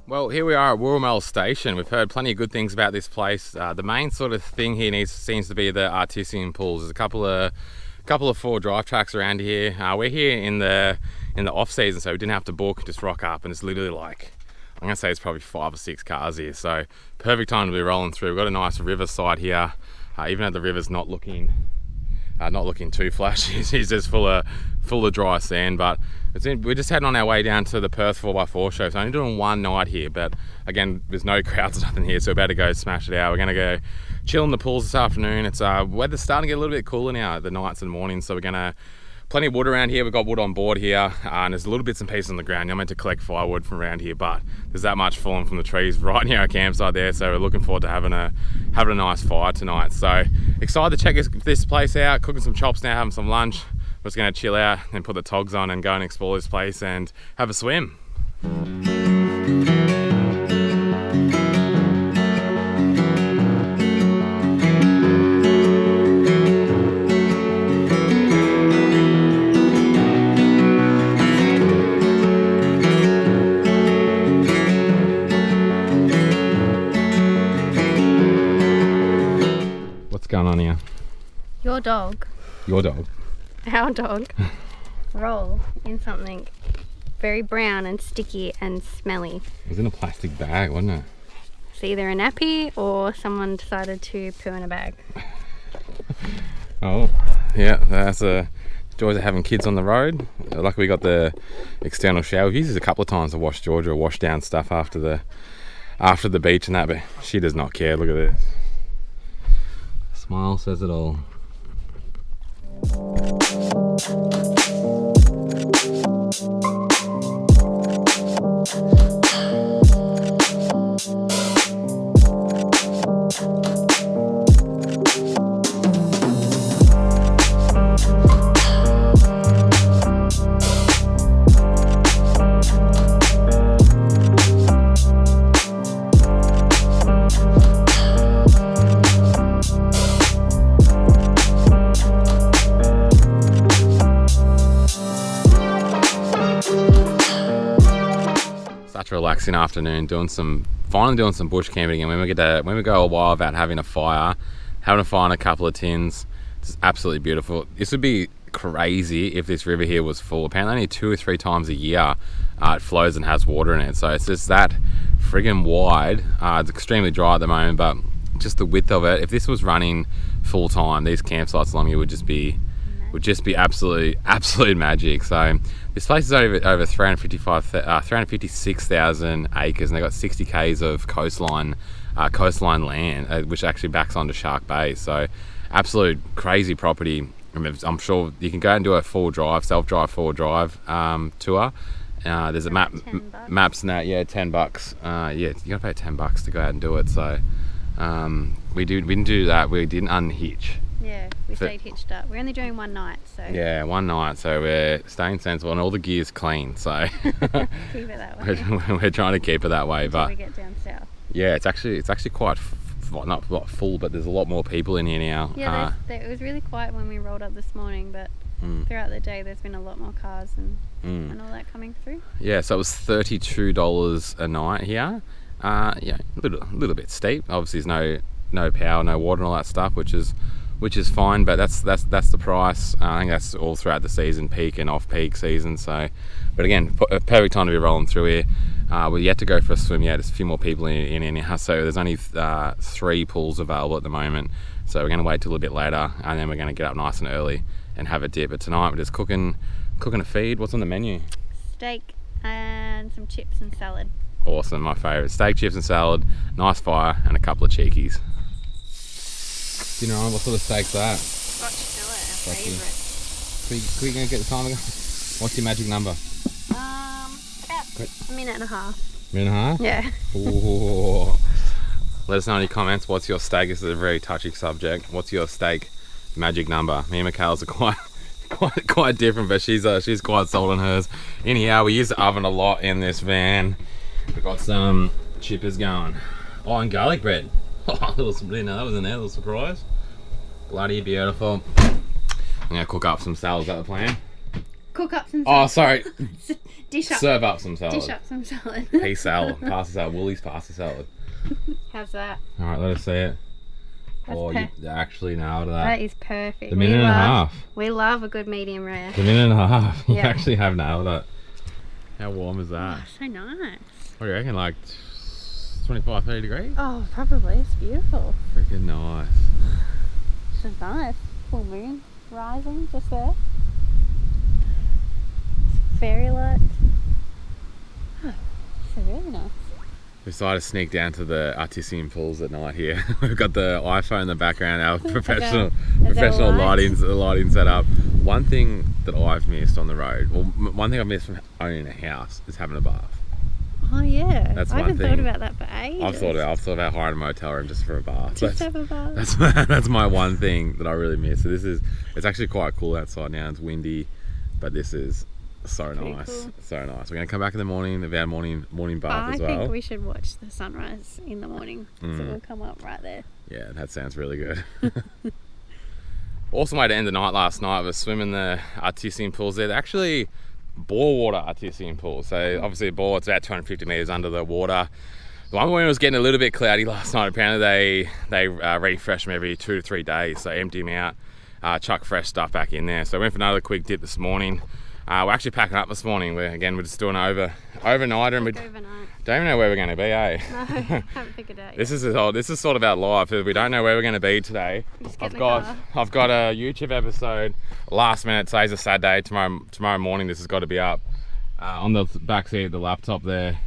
Well, here we are at Wooramel Station. We've heard plenty of good things about this place. The main sort of thing here seems to be the Artesian pools. There's a couple of four drive tracks around here. We're here in the off season, so we didn't have to book, just rock up, and it's literally like, I'm gonna say it's probably 5 or 6 cars here. So perfect time to be rolling through. We've got a nice riverside here, even though the river's not looking too flashy. It's just full of dry sand, but we're just heading on our way down to the Perth 4x4 show. So only doing one night here, but again, there's no crowds or nothing here, so we're about to go smash it out. We're gonna go chill in the pools this afternoon. It's weather's starting to get a little bit cooler now at the nights and mornings, so we're gonna plenty of wood around here. We've got wood on board here, and there's little bits and pieces on the ground. I'm meant to collect firewood from around here, but there's that much falling from the trees right near our campsite there, so we're looking forward to having a nice fire tonight. So excited to check this place out. Cooking some chops now, having some lunch. We're just gonna chill out and put the togs on and go and explore this place and have a swim. What's going on here? Your dog. Your dog? Our dog. Roll in something very brown and sticky and smelly. It was in a plastic bag, wasn't it? It's either a nappy or someone decided to poo in a bag. Oh, yeah, that's the joys of having kids on the road. Luckily we got the external shower. We've used this a couple of times to wash Georgia or wash down stuff after the beach and that, but she does not care. Look at this. Smile says it all. Such a relaxing afternoon, finally doing some bush camping, and when we go a while without having a fire and a couple of tins, it's absolutely beautiful. This would be crazy if this river here was full. Apparently only 2 or 3 times a year it flows and has water in it, so it's just that friggin' wide. It's extremely dry at the moment, but just the width of it, if this was running full time, these campsites along here would just be absolute magic. So this place is over 356,000 acres, and they've got 60 k's of coastline land, which actually backs onto Shark Bay. So absolute crazy property. I'm sure you can go and do a self-drive 4-drive tour. There's a maps and that. Yeah, $10. Yeah, you gotta pay $10 to go out and do it. So we didn't do that. We didn't unhitch. Yeah, we stayed hitched up. We're only doing one night, so. Yeah, one night, so we're staying sensible and all the gear's clean, so. Keep it that way. we're trying to keep it that way, until but. we get down south. Yeah, it's actually quite, not full, but there's a lot more people in here now. Yeah, it was really quiet when we rolled up this morning, but throughout the day there's been a lot more cars and all that coming through. Yeah, so it was $32 a night here. Yeah, a little bit steep. Obviously there's no power, no water and all that stuff, which is fine, but that's the price. I think that's all throughout the season, peak and off-peak season. So, but again, a perfect time to be rolling through here. We're yet to go for a swim yet. There's a few more people in here, so there's only 3 pools available at the moment. So we're going to wait till a bit later, and then we're going to get up nice and early and have a dip. But tonight we're just cooking a feed. What's on the menu? Steak and some chips and salad. Awesome, my favourite. Steak, chips and salad, nice fire, and a couple of cheekies. Dinner on, what sort of steak's that? Scotch fillet, our favourite. Quick, gonna get the timer going. What's your magic number? About a minute and a half. Minute and a half? Yeah. Ooh. Let us know in the comments. What's your steak? This is a very touchy subject. What's your steak magic number? Me and Mikayla's are quite different, but she's quite sold on hers. Anyhow, we use the oven a lot in this van. We've got some chippers going. Oh, and garlic bread. Oh, didn't know that was in there. Little surprise. Bloody beautiful. I'm gonna cook up some salad. Is that the plan? Cook up some salad. Oh, sorry. Dish up. Serve up some salad. Dish up some salad. Pea salad. Pasta salad. Woolies pasta salad. How's that? All right, let us see it. That's Oh, you actually nailed that. That is perfect. The minute and a half. We love a good medium rare. The minute and a half. You Yeah. actually have nailed it. How warm is that? Oh, so nice. What do you reckon? Like 25, 30 degrees? Oh, probably. It's beautiful. Freaking nice. So nice. Full moon rising just there. Fairy light. Oh, so really nice. We decided to sneak down to the Artesian pools at night here. We've got the iPhone in the background, our professional lighting setup. One thing that I've missed on the road, well, one thing I've missed from owning a house is having a bath. Oh yeah, That's I one haven't thing. thought about that for ages. I've thought about hiring a motel room just for a bath. Just have a bath. That's my one thing that I really miss. So it's actually quite cool outside now. It's windy, but this is so Pretty nice. cool. So nice. We're gonna come back in the morning, have our morning bath as well. I think we should watch the sunrise in the morning. So we'll come up right there. Yeah, that sounds really good. Awesome way to end the night last night was swimming the Artesian pools there. They're actually bore water Artesian pools. So obviously a bore, it's about 250 meters under the water. The one when it was getting a little bit cloudy last night, apparently they refresh them every 2 to 3 days. So empty them out, chuck fresh stuff back in there. So I went for another quick dip this morning. We're actually packing up this morning. We're just doing an overnighter, and we don't even know where we're going to be, eh? No, haven't figured out yet. This is sort of our life. We don't know where we're going to be today. I've got a YouTube episode last minute. Today's a Saturday. Tomorrow morning this has got to be up. On the back seat of the laptop there,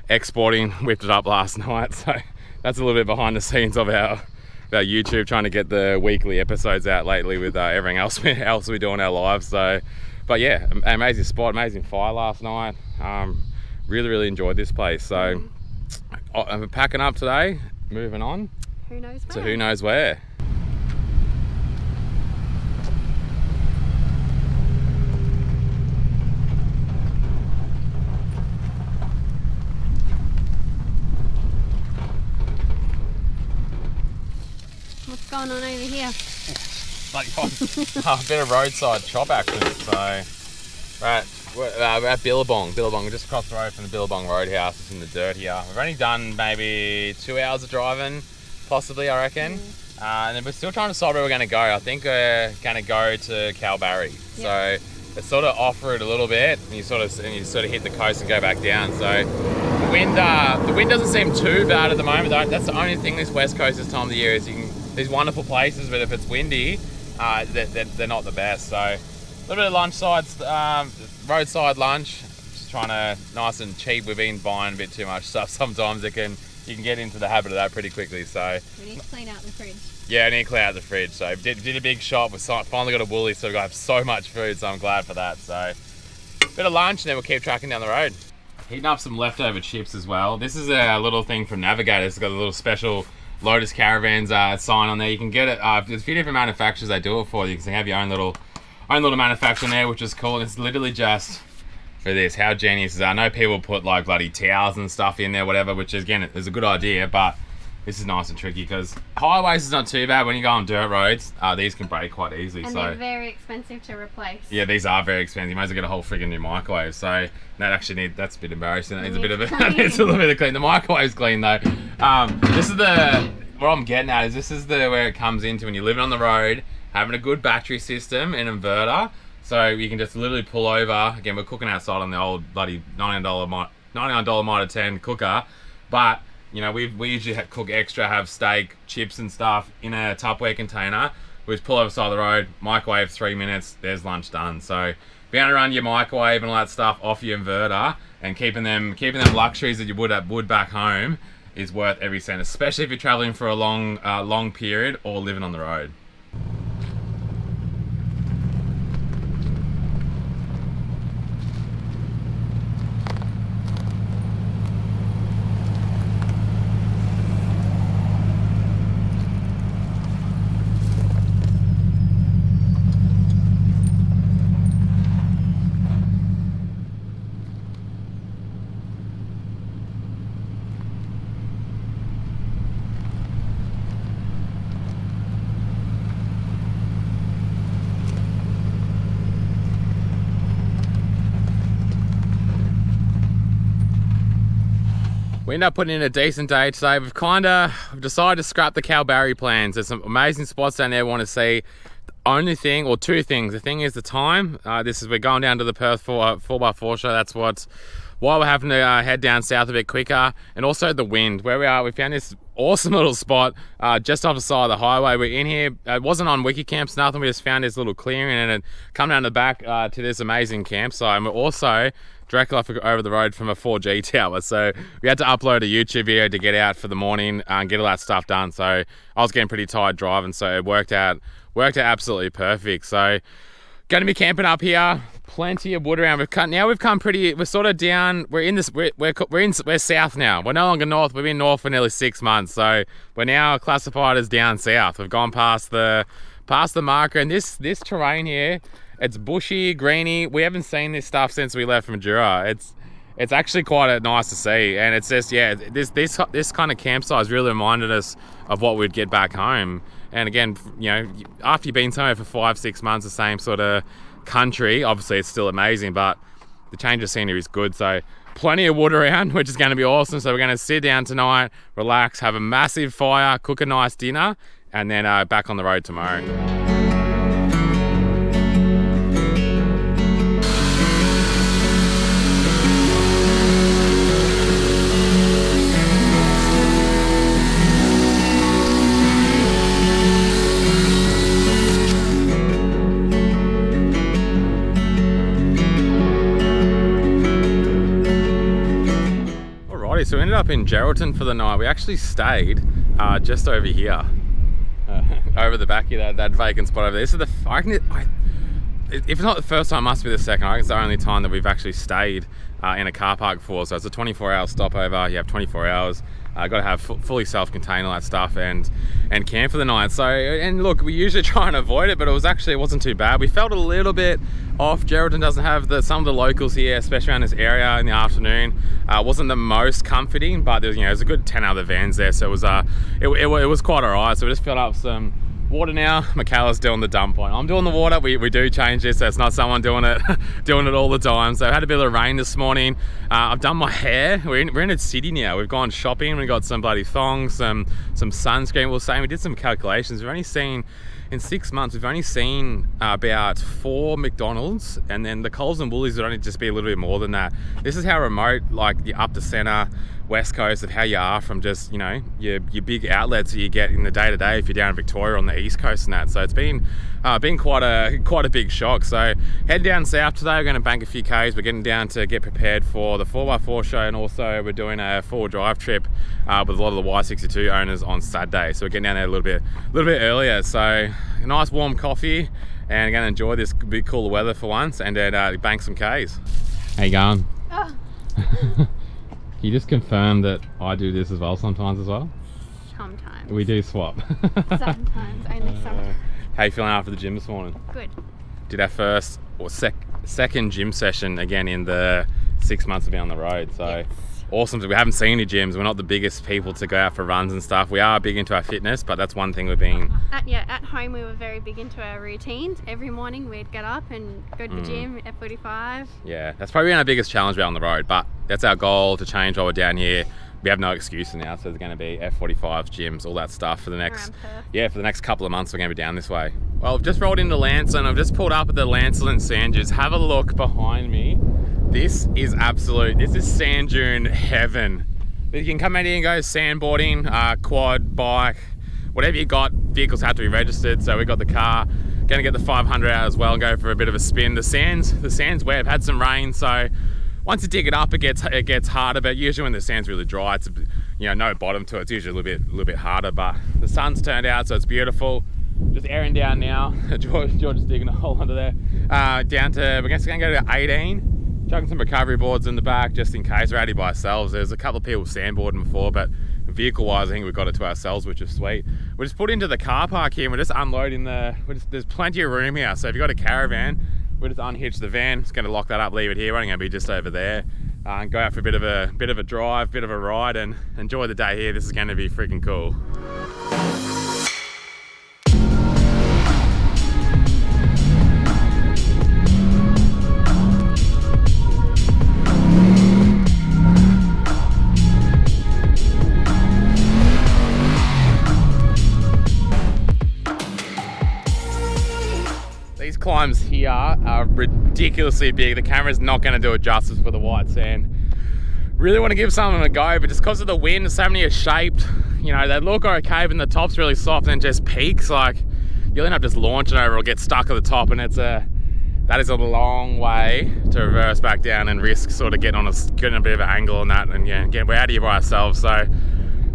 exporting, whipped it up last night. So that's a little bit behind the scenes of our YouTube, trying to get the weekly episodes out lately with everything else we do in our lives. So, but yeah, amazing spot, amazing fire last night. Really enjoyed this place. So I'm packing up today, moving on. Who knows where? To who knows where. What's going on over here? Like a bit of roadside chop action. So, right, we're at Billabong, just across the road from the Billabong Roadhouse. It's in the dirt here. We've only done maybe 2 hours of driving, possibly, I reckon. And then we're still trying to decide where we're going to go. I think we're going to go to Kalbarri. Yep. So it's sort of off route a little bit, and you sort of hit the coast and go back down. So the wind doesn't seem too bad at the moment. That's the only thing this west coast this time of the year is these wonderful places, but if it's windy, they're not the best. So a little bit of roadside lunch. Just trying to nice and cheap. We've been buying a bit too much stuff. Sometimes you can get into the habit of that pretty quickly. So we need to clean out the fridge. Yeah, I need to clean out the fridge. So did a big shop. We finally got a Woolly, so we have so much food. So I'm glad for that. So bit of lunch, and then we'll keep tracking down the road. Heating up some leftover chips as well. This is a little thing from Navigator. It's got a little special Lotus Caravans sign on there. You can get it. There's a few different manufacturers they do it for. You can have your own little manufacturer there, which is cool. And it's literally just for this. How genius is that? I know people put like bloody towels and stuff in there, whatever, which again is a good idea, but this is nice and tricky because highways is not too bad. When you go on dirt roads, these can break quite easily. And they're very expensive to replace. Yeah, these are very expensive. You might as well get a whole friggin' new microwave. So that's a bit embarrassing. It's a little bit of clean. The microwave's clean though. This is what I'm getting at this is where it comes into when you're living on the road, having a good battery system and inverter. So you can just literally pull over. Again, we're cooking outside on the old bloody $99 Mitre 10 cooker, but you know, we usually cook extra, have steak, chips and stuff in a Tupperware container. We just pull over the side of the road, microwave 3 minutes, there's lunch done. So being able to run your microwave and all that stuff off your inverter and keeping them luxuries that you would back home is worth every cent, especially if you're traveling for a long period or living on the road. we ended up putting in a decent day today. We've decided to scrap the Kalbarri plans. There's some amazing spots down there we want to see. The only thing, or two things. The thing is the time. We're going down to the Perth 4x4 show. That's why we're having to head down south a bit quicker, and also the wind. Where we are, we found this awesome little spot just off the side of the highway. We're in here. It wasn't on wiki camps, nothing. We just found this little clearing and it come down the back to this amazing campsite. And we're also directly over the road from a 4G tower, so we had to upload a YouTube video to get out for the morning and get all that stuff done. So I was getting pretty tired driving, so it worked out absolutely perfect. So going to be camping up here. Plenty of wood around. We've come pretty. We're sort of down. We're south now. We're no longer north. We've been north for nearly 6 months. So we're now classified as down south. We've gone past the marker, and this terrain here, it's bushy, greeny. We haven't seen this stuff since we left from Jura. It's actually quite nice to see, and it's just this kind of campsite has really reminded us of what we'd get back home. And again, after you've been somewhere for 5-6 months, the same sort of country, obviously it's still amazing, but the change of scenery is good. So plenty of wood around, which is going to be awesome. So we're going to sit down tonight, relax, have a massive fire, cook a nice dinner, and then back on the road tomorrow. So we ended up in Geraldton for the night. We actually stayed just over here, over the back of that vacant spot over there. This is if it's not the first time, it must be the second. I think it's the only time that we've actually stayed in a car park before. So it's a 24-hour stopover. You have 24 hours. Got to have fully self-contained, all that stuff, and camp for the night. So, and look, we usually try and avoid it, but it wasn't too bad. We felt a little bit off. Geraldton doesn't have some of the locals here, especially around this area in the afternoon. Wasn't the most comforting, but there's a good 10 other vans there, so it was quite alright. So we just filled up some water now. Mikayla's doing the dump point. I'm doing the water. We do change this, so it's not someone doing it all the time. So I had a bit of rain this morning. I've done my hair. We're in a city now. We've gone shopping. We got some bloody thongs, some sunscreen. We did some calculations. We've only seen in 6 months. We've only seen about 4 McDonald's, and then the Coles and Woolies would only just be a little bit more than that. This is how remote, like the up to centre west coast, of how you are from just your big outlets that you get in the day-to-day if you're down in Victoria on the east coast and that. So it's been quite a big shock. So head down south today. We're going to bank a few Ks. We're getting down to get prepared for the 4x4 show, and also we're doing a 4-wheel drive trip with a lot of the Y62 owners on Saturday. So we're getting down there a little bit earlier. So a nice warm coffee, and going to enjoy this bit cooler weather for once, and then bank some Ks. How you going? Oh. Can you just confirm that I do this as well sometimes as well? Sometimes. We do swap. Sometimes, only sometimes. How you feeling after the gym this morning? Good. Did our first or second gym session again in the 6 months of being on the road. So yes. Awesome. We haven't seen any gyms. We're not the biggest people to go out for runs and stuff. We are big into our fitness, but that's one thing we've been... At home we were very big into our routines. Every morning we'd get up and go to the gym at 45. Yeah, that's probably been our biggest challenge out on the road, but that's our goal, to change while we're down here. We have no excuse now, so there's going to be F45s, gyms, all that stuff for the next couple of months. We're going to be down this way. Well, I've just rolled into Lancelin. I've just pulled up at the Lancelin sand dunes. Have a look behind me. This is sand dune heaven. You can come out here and go sandboarding, quad, bike, whatever you got. Vehicles have to be registered, so we got the car. Going to get the 500 out as well and go for a bit of a spin. The sand's wet. We've had some rain, so once you dig it up, it gets harder. But usually when the sand's really dry, it's no bottom to it. It's usually a little bit harder. But the sun's turned out, so it's beautiful. Just airing down now. George is digging a hole under there. We're going to go to 18. Chucking some recovery boards in the back just in case. We're out here by ourselves. There's a couple of people sandboarding before, but vehicle-wise, I think we've got it to ourselves, which is sweet. We're just put into the car park here, and we're just unloading there's plenty of room here. So if you've got a caravan, we'll just unhitch the van. Just going to lock that up, leave it here. We're only going to be just over there. And go out for a bit of a drive, bit of a ride, and enjoy the day here. This is going to be freaking cool. are ridiculously big. The camera's not going to do it justice for the white sand. Really want to give some of them a go, but just because of the wind, so many are shaped. You know, they look okay, but the top's really soft and just peaks. Like, you'll end up just launching over or get stuck at the top, and that is a long way to reverse back down and risk sort of getting a bit of an angle on that. And yeah, again, we're out here by ourselves, so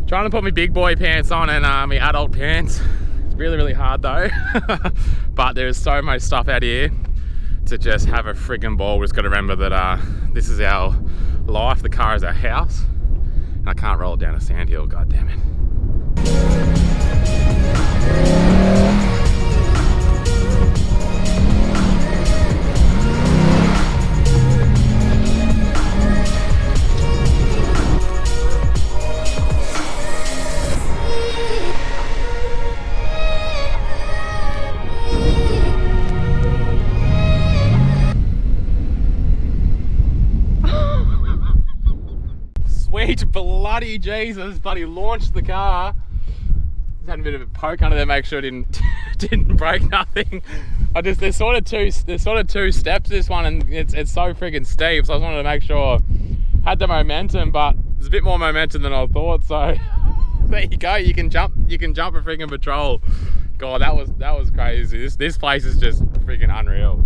trying to put my big boy pants on and my adult pants. It's really, really hard though. But there's so much stuff out here to just have a friggin' ball. We've just got to remember that this is our life. The car is our house, and I can't roll it down a sand hill. God damn it. Sweet bloody Jesus, bloody launched the car. Just had a bit of a poke under there, make sure it didn't break nothing. There's sort of two steps this one, and it's so friggin' steep, so I just wanted to make sure I had the momentum, but there's a bit more momentum than I thought, so there you go, you can jump a friggin' patrol. God, that was crazy. This place is just friggin' unreal.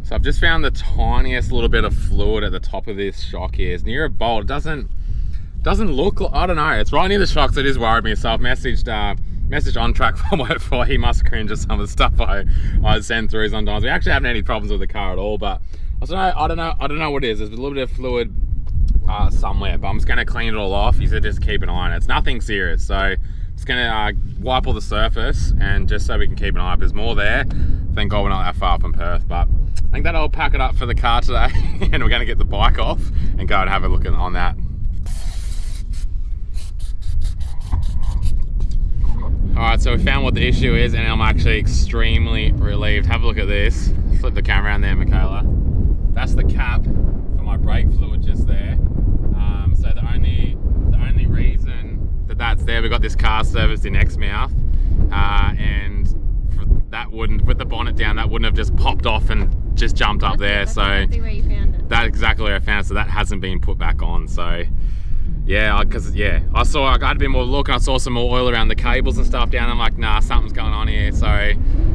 So I've just found the tiniest little bit of fluid at the top of this shock here. It's near a bolt. It doesn't look, I don't know, it's right near the shocks. It is worried me, so I've messaged on track for he must cringe at some of the stuff I send through sometimes. We actually haven't had any problems with the car at all, but I don't know what it is. There's a little bit of fluid somewhere, but I'm just going to clean it all off. He said just keep an eye on it. It's nothing serious, so just going to wipe all the surface, and just so we can keep an eye. If there's more there, thank God we're not that far from Perth. But I think that'll pack it up for the car today, and we're going to get the bike off and go and have a look on that. Alright, so we found what the issue is, and I'm actually extremely relieved. Have a look at this. Flip the camera around there, Mikayla. That's the cap for my brake fluid just there. So the only reason that's there, we've got this car serviced in Exmouth, and that wouldn't, with the bonnet down, that wouldn't have just popped off and just jumped up there. So exactly where you found it. That's exactly where I found it, so that hasn't been put back on. So yeah, I saw, I had a bit more look, and I saw some more oil around the cables and stuff down. I'm like, nah, something's going on here. So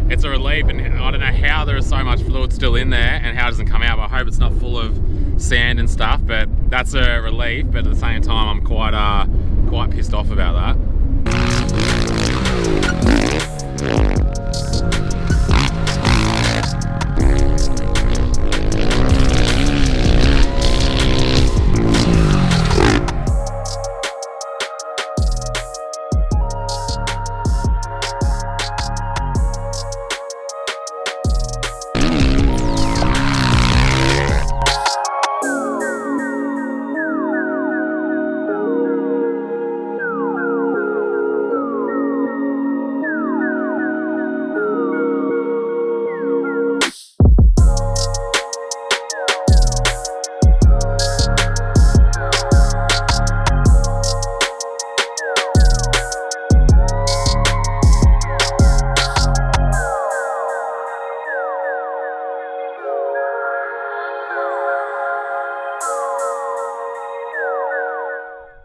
it's a relief, and I don't know how there is so much fluid still in there and how it doesn't come out, but I hope it's not full of sand and stuff. But that's a relief, but at the same time, I'm quite pissed off about that.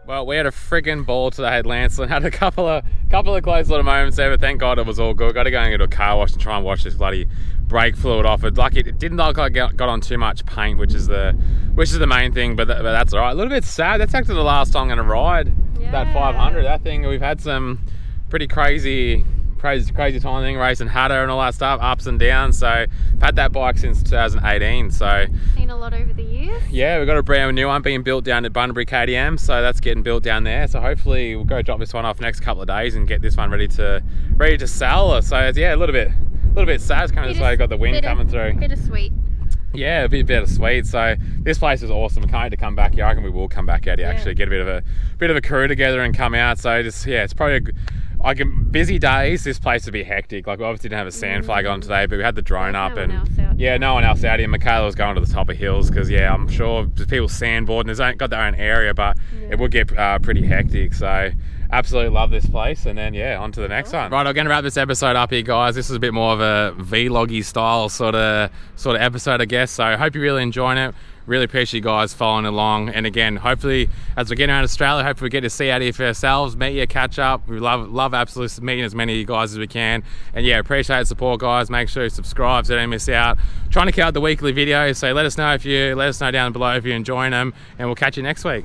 Well, we had a friggin' ball today at Lancelin. Had a couple of close little moments there, but thank God it was all good. Got to go and get a car wash and try and wash this bloody brake fluid off. It didn't look like it got on too much paint, which is the main thing. But that's all right. A little bit sad. That's actually the last time I'm going to ride that 500. That thing, we've had some pretty crazy time thing, racing Hatter and all that stuff, ups and downs. So I've had that bike since 2018. So seen a lot over the years. Yeah, we've got a brand new one being built down at Bunbury KTM, so that's getting built down there. So hopefully we'll go drop this one off next couple of days and get this one ready to sell. So yeah, a little bit sad. It's kind of just like got the wind coming through. Bittersweet. Yeah, a bit bittersweet. So this place is awesome. I can't wait to come back here. I reckon we will come back out here, actually get a bit of a crew together and come out. So it's probably busy days. This place would be hectic. Like, we obviously didn't have a sand flag on today, but we had the drone up, and no one else out here. Mikayla was going to the top of hills because I'm sure there's people sandboarding. They've got their own area, but it would get pretty hectic. So absolutely love this place. And then yeah, on to the next one. Right, I'm going to wrap this episode up here, guys. This is a bit more of a vloggy style sort of episode, I guess. So I hope you're really enjoying it. Really appreciate you guys following along. And again, hopefully as we're getting around Australia, hopefully we get to see out here for ourselves, meet you, catch up. We love absolutely meeting as many of you guys as we can. And yeah, appreciate the support, guys. Make sure you subscribe so you don't miss out. Trying to keep out the weekly videos, so let us know down below if you're enjoying them, and we'll catch you next week.